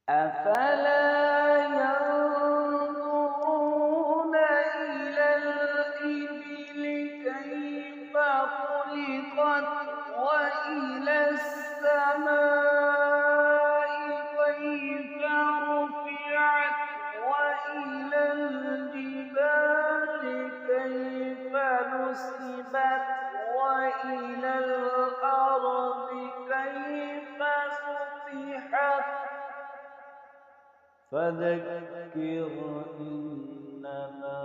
أفلا ينظرون إلى الإبل كيف خلقت وإلى السماء كيف رفعت وإلى الجبال كيف نصبت وإلى الأرض كيف سطحت فذكر إنما